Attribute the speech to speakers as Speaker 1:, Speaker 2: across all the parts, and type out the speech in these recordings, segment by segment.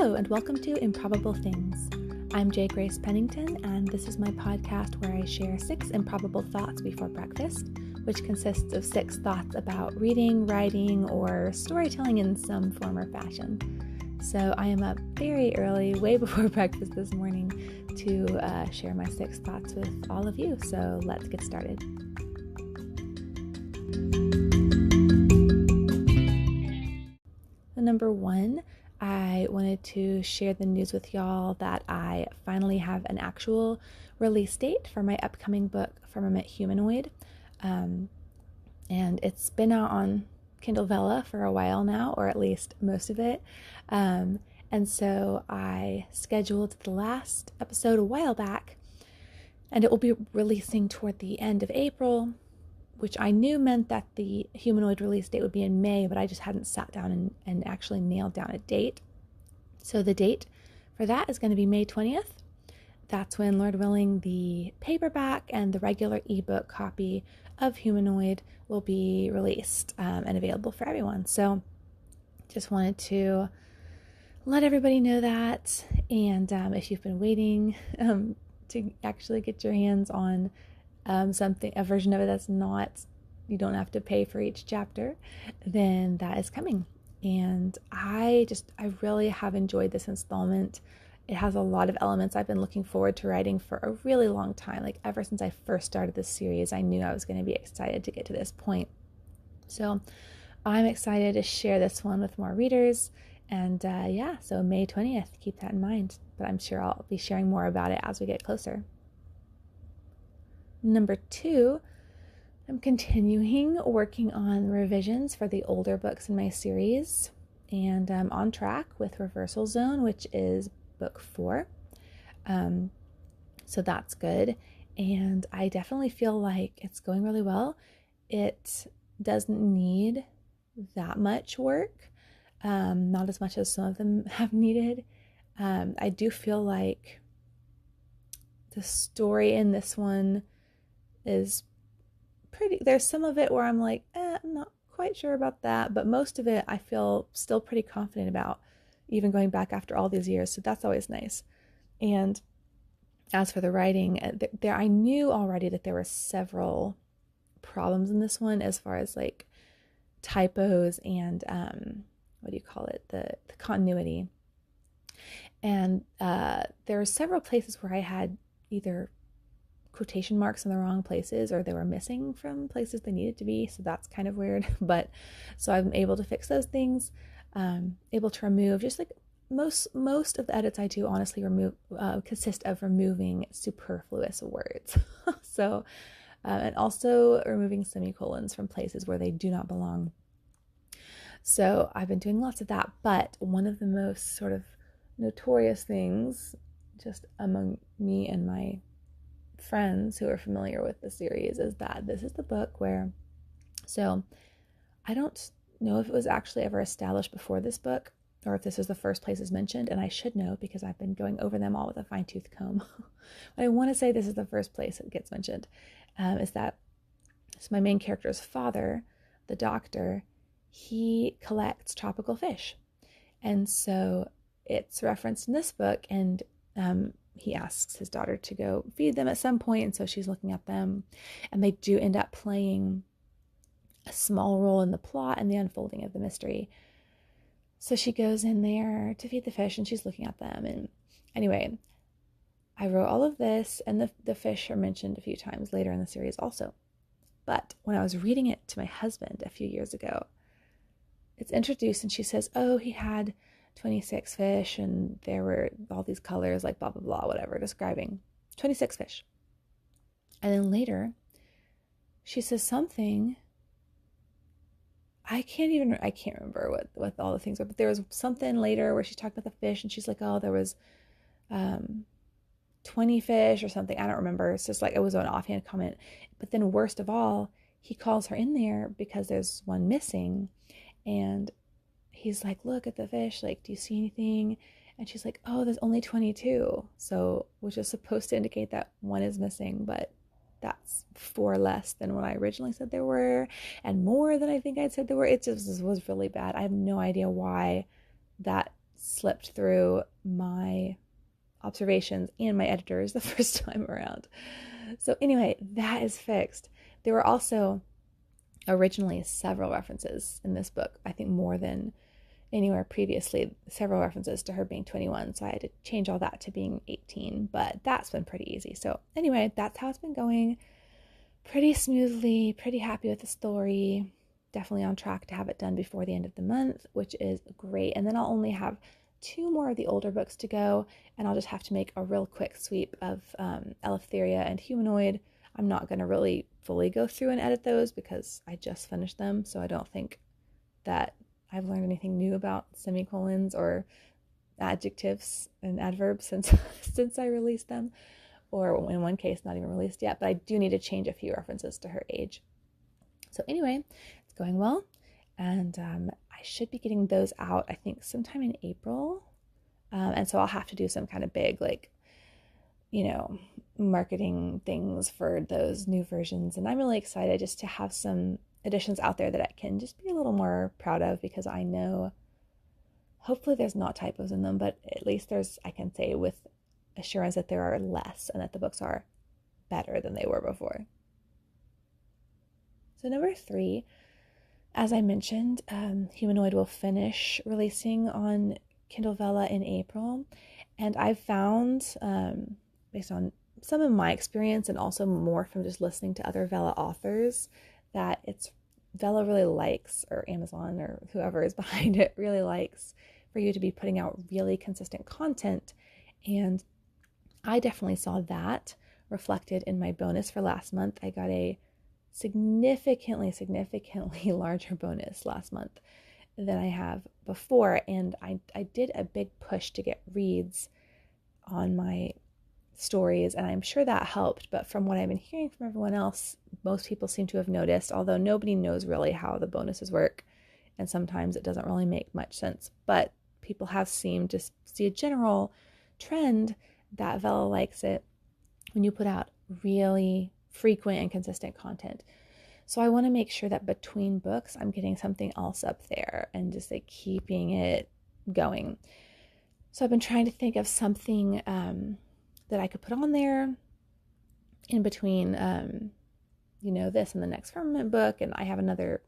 Speaker 1: Hello, and welcome to Improbable Things. I'm J. Grace Pennington, and this is my podcast where I share 6 improbable thoughts before breakfast, which consists of 6 thoughts about reading, writing, or storytelling in some form or fashion. So I am up very early, way before breakfast this morning, to share my 6 thoughts with all of you. So let's get started. Number 1, I wanted to share the news with y'all that I finally have an actual release date for my upcoming book, Firmament Humanoid. And it's been out on Kindle Vella for a while now, or at least most of it. And so I scheduled the last episode a while back, and it will be releasing toward the end of April, which I knew meant that the humanoid release date would be in May, but I just hadn't sat down and actually nailed down a date. So the date for that is going to be May 20th. That's when, Lord willing, the paperback and the regular ebook copy of Humanoid will be released and available for everyone. So just wanted to let everybody know that. And if you've been waiting to actually get your hands on a version of it that's not, you don't have to pay for each chapter, then that is coming. And I really have enjoyed this installment. It has a lot of elements I've been looking forward to writing for a really long time. Like ever since I first started this series, I knew I was going to be excited to get to this point. So I'm excited to share this one with more readers. And so May 20th, keep that in mind. But I'm sure I'll be sharing more about it as we get closer. Number 2, I'm continuing working on revisions for the older books in my series, and I'm on track with Reversal Zone, which is book 4. So that's good, and I definitely feel like it's going really well. It doesn't need that much work, not as much as some of them have needed. I do feel like the story in this one is pretty, there's some of it where I'm like, I'm not quite sure about that, but most of it I feel still pretty confident about, even going back after all these years, so that's always nice. And as for the writing, I knew already that there were several problems in this one as far as like typos and the continuity. And there were several places where I had either quotation marks in the wrong places, or they were missing from places they needed to be, so that's kind of weird. But so I'm able to fix those things, able to remove, just like most of the edits I do honestly consist of removing superfluous words. So and also removing semicolons from places where they do not belong. So I've been doing lots of that, but one of the most sort of notorious things just among me and my friends who are familiar with the series is that this is the book where, so I don't know if it was actually ever established before this book, or if this was the first place it's mentioned, and I should know because I've been going over them all with a fine-tooth comb. But I want to say this is the first place it gets mentioned, is that so my main character's father, the doctor, he collects tropical fish, and so it's referenced in this book, and he asks his daughter to go feed them at some point, and so she's looking at them, and they do end up playing a small role in the plot and the unfolding of the mystery. So she goes in there to feed the fish, and she's looking at them. And anyway, I wrote all of this, and the fish are mentioned a few times later in the series also. But when I was reading it to my husband a few years ago, it's introduced, and she says, oh, he had 26 fish, and there were all these colors, like blah, blah, blah, whatever, describing 26 fish. And then later, she says something, I can't remember what all the things were, but there was something later where she talked about the fish, and she's like, oh, there was 20 fish or something. I don't remember. It's just like, it was an offhand comment. But then worst of all, he calls her in there because there's one missing, and he's like, look at the fish, like, do you see anything? And she's like, oh, there's only 22. So, which is supposed to indicate that one is missing, but that's 4 less than what I originally said there were, and more than I think I'd said there were. It just was really bad. I have no idea why that slipped through my observations and my editors the first time around. So anyway, that is fixed. There were also originally several references in this book, I think more than anywhere previously, several references to her being 21. So I had to change all that to being 18, but that's been pretty easy. So anyway, that's how it's been going. Pretty smoothly, pretty happy with the story. Definitely on track to have it done before the end of the month, which is great. And then I'll only have 2 more of the older books to go, and I'll just have to make a real quick sweep of Eleftheria and Humanoid. I'm not going to really fully go through and edit those because I just finished them, so I don't think that I've learned anything new about semicolons or adjectives and adverbs since I released them, or in one case not even released yet, but I do need to change a few references to her age. So anyway, it's going well, and I should be getting those out, I think, sometime in April, and so I'll have to do some kind of big, like, marketing things for those new versions, and I'm really excited just to have some editions out there that I can just be a little more proud of, because I know hopefully there's not typos in them, but at least I can say with assurance that there are less and that the books are better than they were before. So number 3, as I mentioned, Humanoid will finish releasing on Kindle Vella in April, and I've found, based on some of my experience and also more from just listening to other Vella authors, that Vella really likes, or Amazon or whoever is behind it really likes, for you to be putting out really consistent content. And I definitely saw that reflected in my bonus for last month. I got a significantly larger bonus last month than I have before, and I did a big push to get reads on my stories, and I'm sure that helped. But from what I've been hearing from everyone else, most people seem to have noticed, although nobody knows really how the bonuses work, and sometimes it doesn't really make much sense, but people have seemed to see a general trend that Vella likes it when you put out really frequent and consistent content. So I want to make sure that between books I'm getting something else up there and just like keeping it going. So I've been trying to think of something that I could put on there in between this and the next Firmament book, and I have another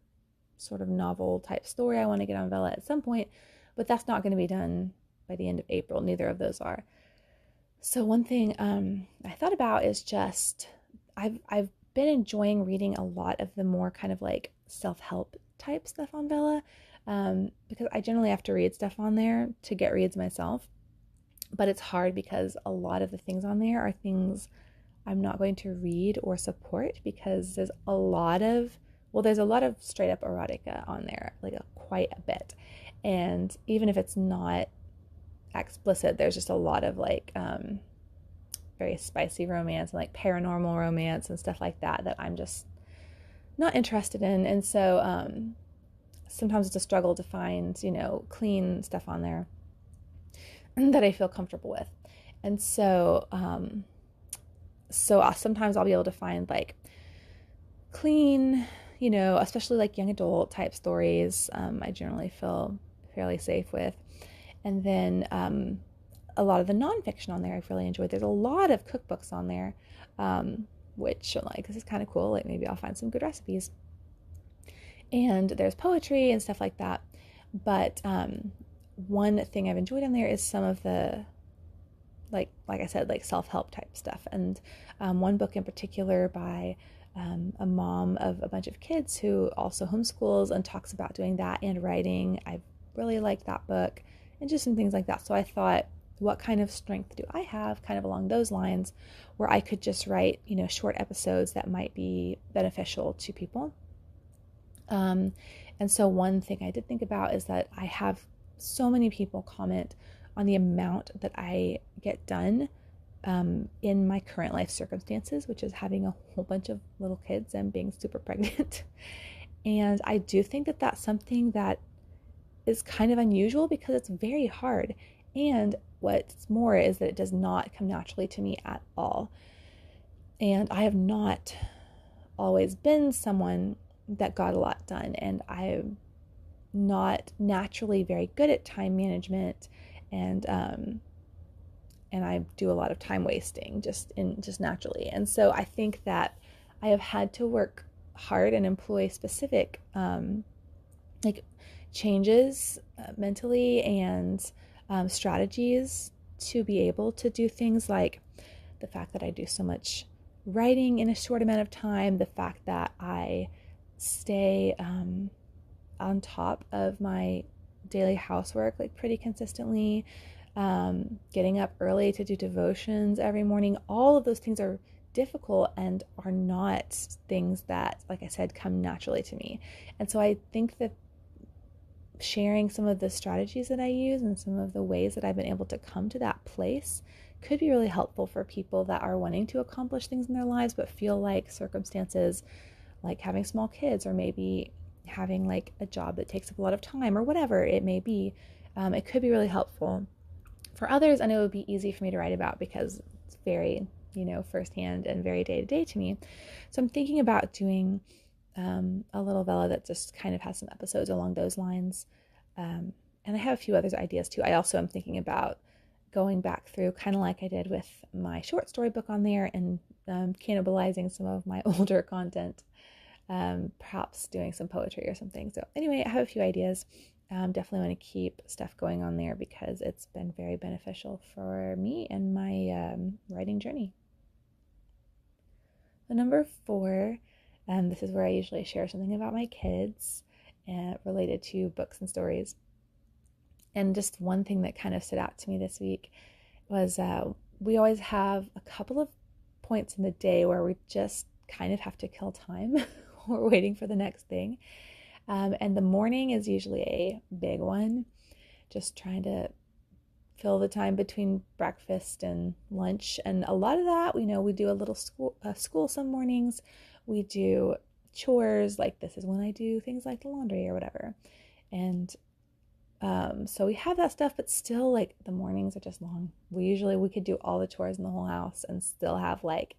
Speaker 1: sort of novel type story I want to get on Vella at some point, but that's not going to be done by the end of April. Neither of those are. So one thing I thought about is just I've been enjoying reading a lot of the more kind of like self-help type stuff on Vella, because I generally have to read stuff on there to get reads myself, but it's hard because a lot of the things on there are things I'm not going to read or support, because there's a lot of straight up erotica on there, like quite a bit, and even if it's not explicit, there's just a lot of like very spicy romance and like paranormal romance and stuff like that I'm just not interested in. And so sometimes it's a struggle to find clean stuff on there that I feel comfortable with. And so sometimes I'll be able to find like clean, especially like young adult type stories, I generally feel fairly safe with. And then a lot of the nonfiction on there I've really enjoyed. There's a lot of cookbooks on there, which I'm like, this is kind of cool. Like maybe I'll find some good recipes. And there's poetry and stuff like that. But one thing I've enjoyed on there is some of the, like I said, like self-help type stuff. And one book in particular by a mom of a bunch of kids who also homeschools and talks about doing that and writing. I really liked that book, and just some things like that. So I thought, what kind of strength do I have kind of along those lines where I could just write, short episodes that might be beneficial to people. And so one thing I did think about is that I have so many people comment on the amount that I get done in my current life circumstances, which is having a whole bunch of little kids and being super pregnant. And I do think that that's something that is kind of unusual because it's very hard. And what's more is that it does not come naturally to me at all. And I have not always been someone that got a lot done. And I not naturally very good at time management, and I do a lot of time wasting just naturally. And so I think that I have had to work hard and employ specific like changes mentally and strategies to be able to do things like the fact that I do so much writing in a short amount of time, the fact that I stay on top of my daily housework like pretty consistently, getting up early to do devotions every morning. All of those things are difficult and are not things that, like I said, come naturally to me. And so I think that sharing some of the strategies that I use and some of the ways that I've been able to come to that place could be really helpful for people that are wanting to accomplish things in their lives but feel like circumstances like having small kids, or maybe having like a job that takes up a lot of time, or whatever it may be. It could be really helpful for others, and it would be easy for me to write about because it's very, firsthand and very day to day to me. So I'm thinking about doing a little Vella that just kind of has some episodes along those lines. And I have a few other ideas too. I also am thinking about going back through, kind of like I did with my short story book on there, and cannibalizing some of my older content, perhaps doing some poetry or something. So anyway, I have a few ideas. Definitely want to keep stuff going on there because it's been very beneficial for me and my writing journey. So number 4, this is where I usually share something about my kids related to books and stories. And just one thing that kind of stood out to me this week was we always have a couple of points in the day where we just kind of have to kill time. We're waiting for the next thing. And the morning is usually a big one, just trying to fill the time between breakfast and lunch. And a lot of that, we do a little school some mornings. We do chores, like this is when I do things like the laundry or whatever. And so we have that stuff, but still, like, the mornings are just long. We could do all the chores in the whole house and still have like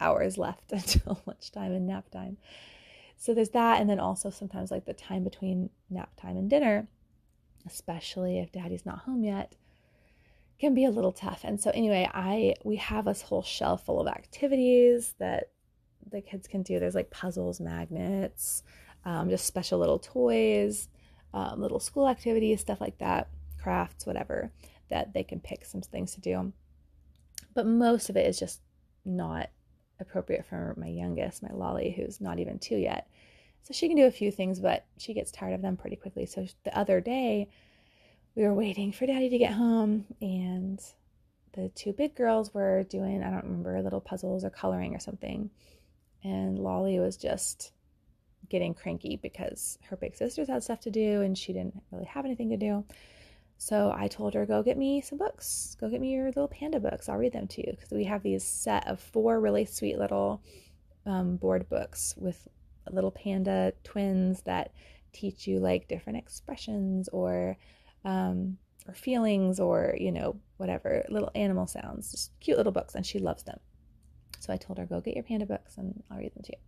Speaker 1: hours left until lunchtime and nap time. So there's that. And then also sometimes like the time between nap time and dinner, especially if daddy's not home yet, can be a little tough. And so anyway, we have this whole shelf full of activities that the kids can do. There's like puzzles, magnets, just special little toys, little school activities, stuff like that, crafts, whatever, that they can pick some things to do. But most of it is just not appropriate for my youngest, my Lolly, who's not even 2 yet. So she can do a few things, but she gets tired of them pretty quickly. So the other day, we were waiting for daddy to get home, and the 2 big girls were doing, I don't remember, little puzzles or coloring or something. And Lolly was just getting cranky because her big sisters had stuff to do and she didn't really have anything to do. So I told her, go get me some books. Go get me your little panda books. I'll read them to you. Because we have these set of 4 really sweet little board books with little panda twins that teach you like different expressions or feelings, or whatever, little animal sounds, just cute little books, and she loves them. So I told her, go get your panda books and I'll read them to you.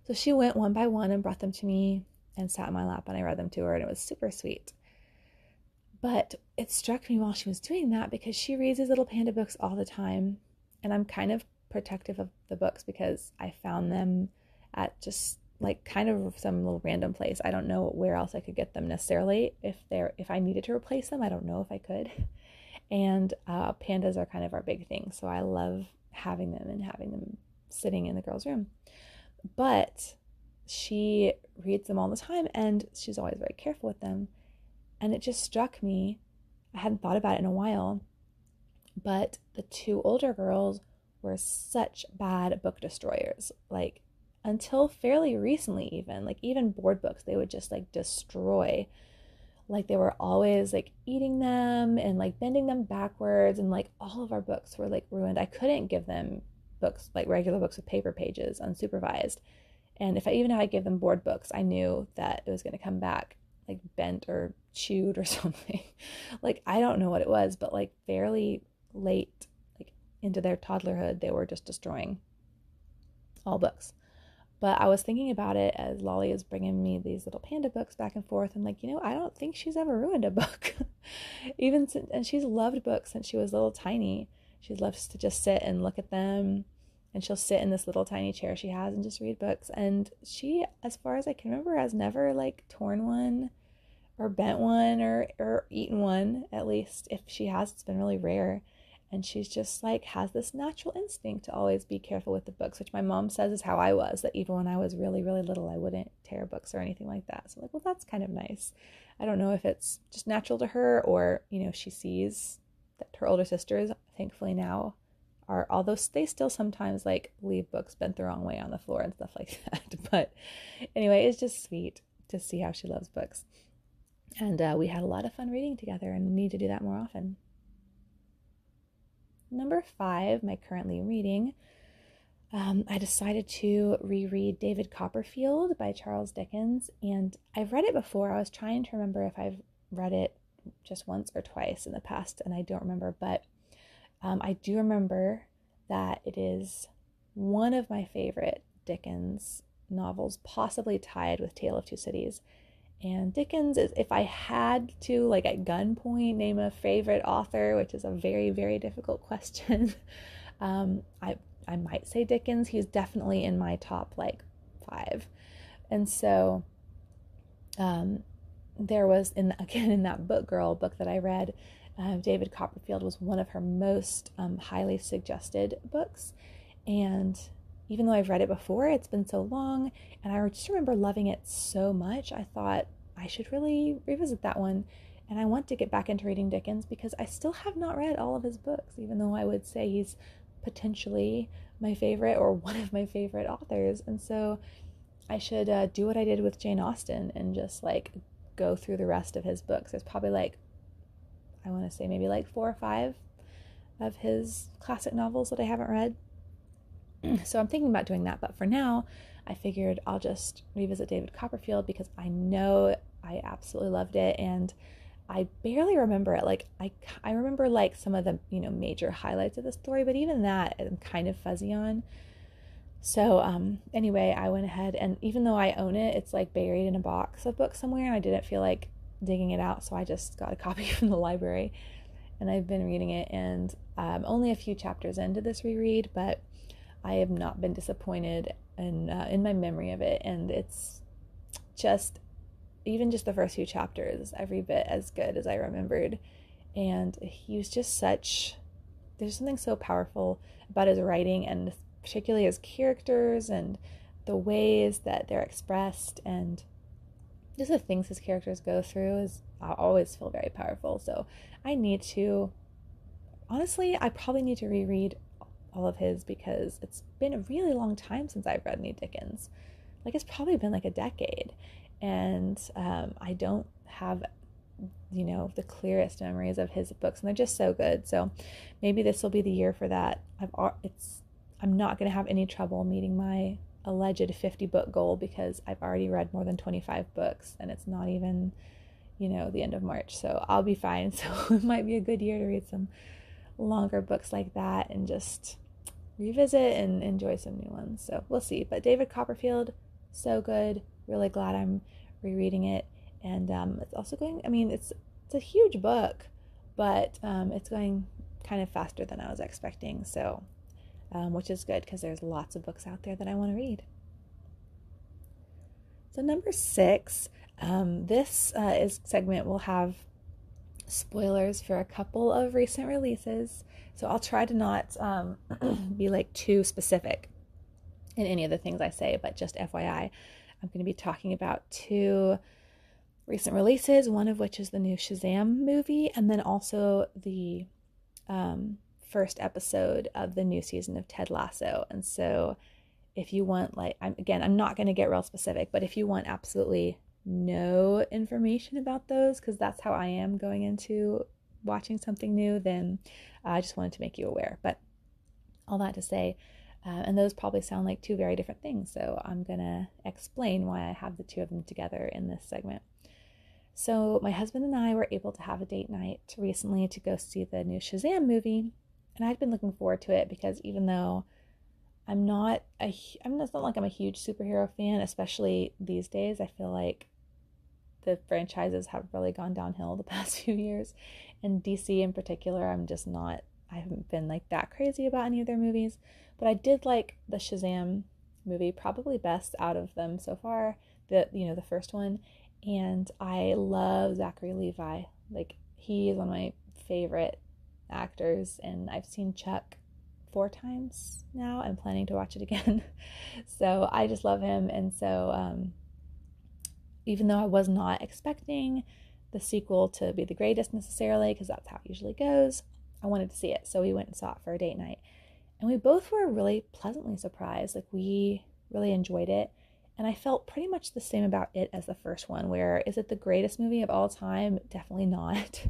Speaker 1: So she went one by one and brought them to me and sat in my lap, and I read them to her, and it was super sweet. But it struck me while she was doing that, because she reads these little panda books all the time, and I'm kind of protective of the books because I found them at just like kind of some little random place. I don't know where else I could get them necessarily. If I needed to replace them, I don't know if I could. And pandas are kind of our big thing, so I love having them sitting in the girls' room. But she reads them all the time, and she's always very careful with them. And it just struck me, I hadn't thought about it in a while, but the 2 older girls were such bad book destroyers. Like, until fairly recently, even board books, they would just like destroy. Like, they were always like eating them and like bending them backwards, and like all of our books were like ruined. I couldn't give them books, like regular books with paper pages, unsupervised. And if I gave them board books, I knew that it was going to come back like bent or chewed or something. Like, I don't know what it was, but like fairly late, like into their toddlerhood, they were just destroying all books. But I was thinking about it as Lolly is bringing me these little panda books back and forth. I'm like, I don't think she's ever ruined a book. Even since, and she's loved books since she was little tiny. She loves to just sit and look at them. And she'll sit in this little tiny chair she has and just read books. And she, as far as I can remember, has never like torn one or bent one or eaten one. At least if she has, it's been really rare. And she's just like has this natural instinct to always be careful with the books, which my mom says is how I was, that even when I was really, really little, I wouldn't tear books or anything like that. So I'm like, well, that's kind of nice. I don't know if it's just natural to her or, she sees that her older sisters, thankfully now, are, although they still sometimes like leave books bent the wrong way on the floor and stuff like that. But anyway, it's just sweet to see how she loves books. And we had a lot of fun reading together and need to do that more often. Number 5, my currently reading, I decided to reread David Copperfield by Charles Dickens. And I've read it before. I was trying to remember if I've read it just once or twice in the past, and I don't remember. But I do remember that it is one of my favorite Dickens novels, possibly tied with Tale of Two Cities. And Dickens is, if I had to, like at gunpoint, name a favorite author, which is a very, very difficult question, I might say Dickens. He's definitely in my top like 5. And so there was, in that Book Girl book that I read, David Copperfield was one of her most highly suggested books. And even though I've read it before, it's been so long, and I just remember loving it so much, I thought I should really revisit that one. And I want to get back into reading Dickens because I still have not read all of his books, even though I would say he's potentially my favorite or one of my favorite authors. And so I should do what I did with Jane Austen and just like go through the rest of his books. There's probably like, I want to say maybe like 4 or 5 of his classic novels that I haven't read. So I'm thinking about doing that, but for now, I figured I'll just revisit David Copperfield because I know I absolutely loved it, and I barely remember it. Like I remember like some of the major highlights of the story, but even that I'm kind of fuzzy on. So anyway, I went ahead, and even though I own it, it's like buried in a box of books somewhere, and I didn't feel like digging it out, so I just got a copy from the library, and I've been reading it, and only a few chapters into this reread, but I have not been disappointed in my memory of it, and it's just, even just the first few chapters, every bit as good as I remembered. And he was just there's something so powerful about his writing, and particularly his characters and the ways that they're expressed, and just the things his characters go through I always feel very powerful. So I probably need to reread all of his because it's been a really long time since I've read any Dickens. Like it's probably been like a decade, and I don't have the clearest memories of his books, and they're just so good. So maybe this will be the year for that. I'm not going to have any trouble meeting my alleged 50 book goal because I've already read more than 25 books, and it's not even the end of March, so I'll be fine. So it might be a good year to read some longer books like that and just revisit and enjoy some new ones. So we'll see. But David Copperfield, so good. Really glad I'm rereading it. And it's also going, it's a huge book, but it's going kind of faster than I was expecting. So, which is good because there's lots of books out there that I want to read. So number 6, this segment will have spoilers for a couple of recent releases. So I'll try to not be like too specific in any of the things I say, but just FYI, I'm going to be talking about 2 recent releases, one of which is the new Shazam movie, and then also the first episode of the new season of Ted Lasso. And so if you want, I'm not going to get real specific, but if you want absolutely no information about those, because that's how I am going into watching something new, then I just wanted to make you aware. But all that to say, and those probably sound like 2 very different things, so I'm gonna explain why I have the 2 of them together in this segment. So my husband and I were able to have a date night recently to go see the new Shazam movie, and I'd been looking forward to it because even though it's not like I'm a huge superhero fan, especially these days. I feel like the franchises have really gone downhill the past few years. And DC in particular, I haven't been like that crazy about any of their movies. But I did like the Shazam movie, probably best out of them so far. The first one. And I love Zachary Levi. Like, he is one of my favorite actors, and I've seen Chuck 4 times now. I'm planning to watch it again. So I just love him. And so even though I was not expecting the sequel to be the greatest necessarily, because that's how it usually goes, I wanted to see it. So we went and saw it for a date night. And we both were really pleasantly surprised. Like, we really enjoyed it. And I felt pretty much the same about it as the first one, where is it the greatest movie of all time? Definitely not.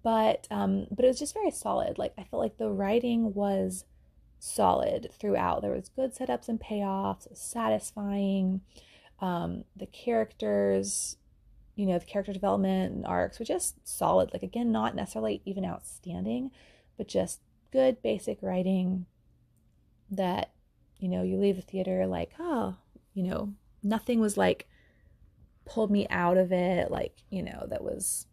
Speaker 1: But it was just very solid. Like, I felt like the writing was solid throughout. There was good setups and payoffs. It was satisfying. The characters, the character development and arcs were just solid. Like, again, not necessarily even outstanding, but just good basic writing that, you leave the theater like, oh, nothing was like pulled me out of it, like, that was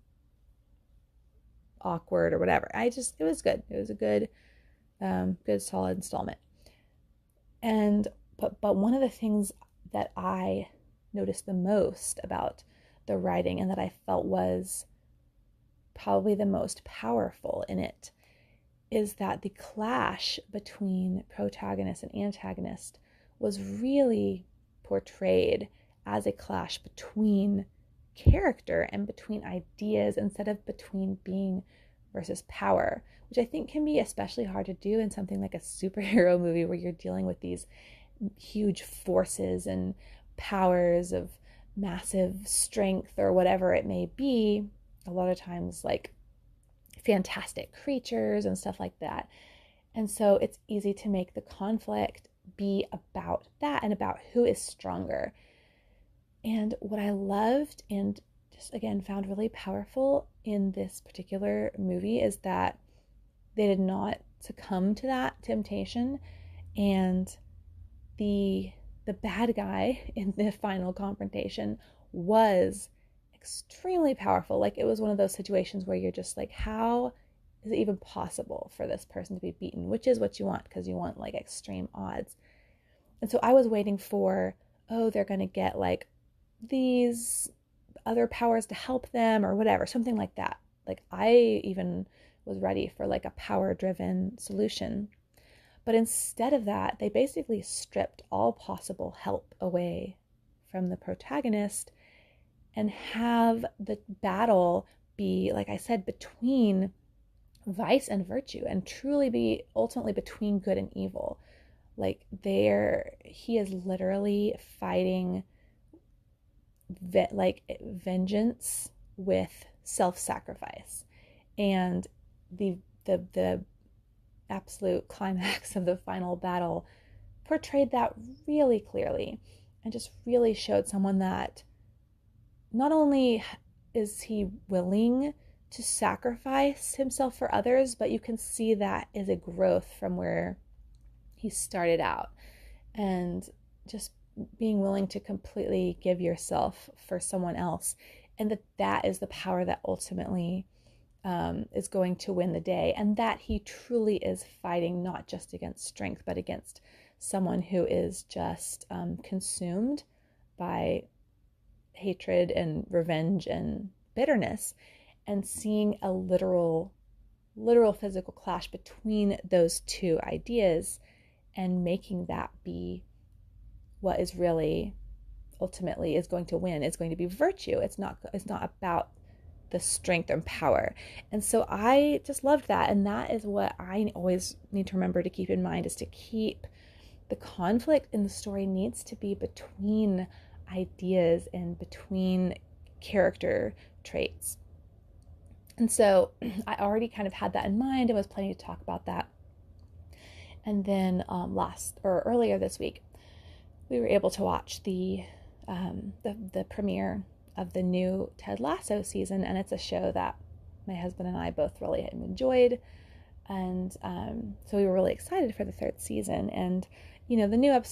Speaker 1: awkward or whatever. It was good. It was a good solid installment. And but one of the things that I noticed the most about the writing, and that I felt was probably the most powerful in it, is that the clash between protagonist and antagonist was really portrayed as a clash between character and between ideas, instead of between being versus power, which I think can be especially hard to do in something like a superhero movie, where you're dealing with these huge forces and powers of massive strength or whatever it may be. A lot of times, like, fantastic creatures and stuff like that. And so it's easy to make the conflict be about that and about who is stronger. And what I loved and just again found really powerful in this particular movie is that they did not succumb to that temptation, and the bad guy in the final confrontation was extremely powerful. Like, it was one of those situations where you're just like, how is it even possible for this person to be beaten? Which is what you want, because you want like extreme odds. And so I was waiting for, oh, they're going to get like these other powers to help them or whatever, something like that. Like, I even was ready for like a power-driven solution. But instead of that, they basically stripped all possible help away from the protagonist and have the battle be, like I said, between vice and virtue, and truly be ultimately between good and evil. Like, he is literally fighting vengeance with self-sacrifice. And the absolute climax of the final battle portrayed that really clearly, and just really showed someone that not only is he willing to sacrifice himself for others, but you can see that is a growth from where he started out, and just being willing to completely give yourself for someone else, and that is the power that ultimately is going to win the day, and that he truly is fighting not just against strength, but against someone who is just consumed by hatred and revenge and bitterness, and seeing a literal physical clash between those two ideas, and making that be what is really ultimately is going to win. It's going to be virtue. It's not about the strength and power. And so I just loved that. And that is what I always need to remember to keep in mind, is to keep the conflict in the story needs to be between ideas and between character traits. And so I already kind of had that in mind and was planning to talk about that. And then earlier this week, we were able to watch the premiere of the new Ted Lasso season, and it's a show that my husband and I both really enjoyed, and so we were really excited for the third season. And the new episode